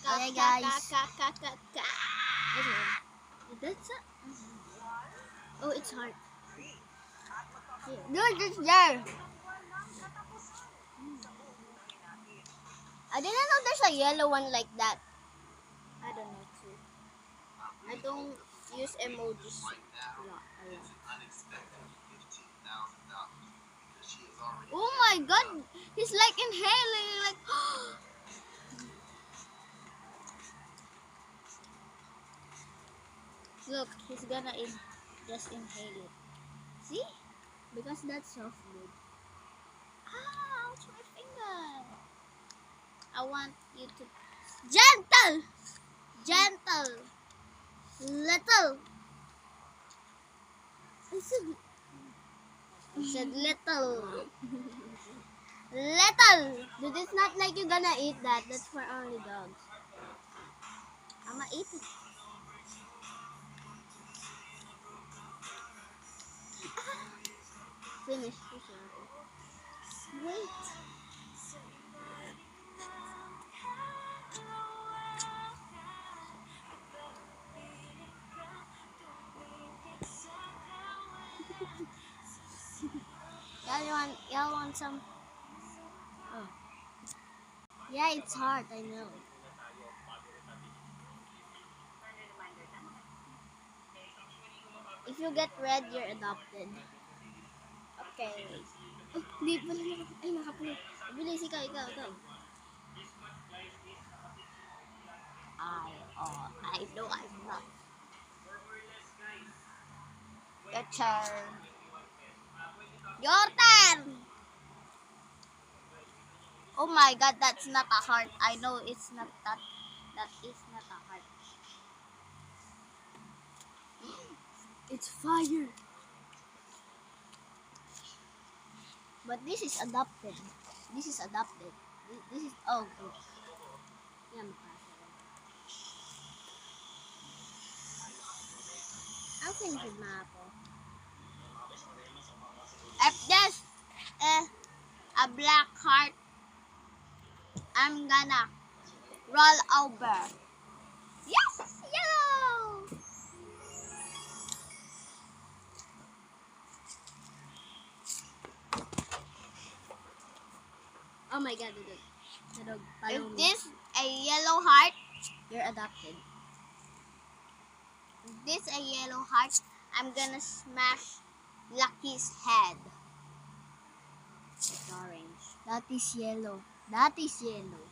Okay, guys. That's a... Oh, it's hard. Dude, it's there. I didn't know there's a yellow one like that. I don't know too. I don't use emojis a lot. Oh my god, he's like inhaling, like. Look, he's gonna just inhale it. See? Because that's soft food. Ouch, my finger. I want you to... Gentle! Gentle! Little! I said little. Little! Dude, it's not like you're gonna eat that. That's for only dogs. I'ma eat it. Finish. Wait. Y'all want some? Oh. Yeah, it's hard, I know. If you get red, you're adopted. Okay. Oh, di pala na. Ay, nakapulit. Bilis, ikaw. I know I'm not. Your turn. Your turn! Oh my god, that's not a heart. I know it's not that. That is not a heart. It's fire. But this is adopted. This is adopted. This is, oh, good. Yan, ang finishing na ako. If there's a black heart, I'm gonna roll over. Yes, yellow. Oh my god, the dog. The dog, follow If me. this a yellow heart, You're adopted. if this a yellow heart, I'm gonna smash Lucky's head. It's orange. That is yellow. That is yellow.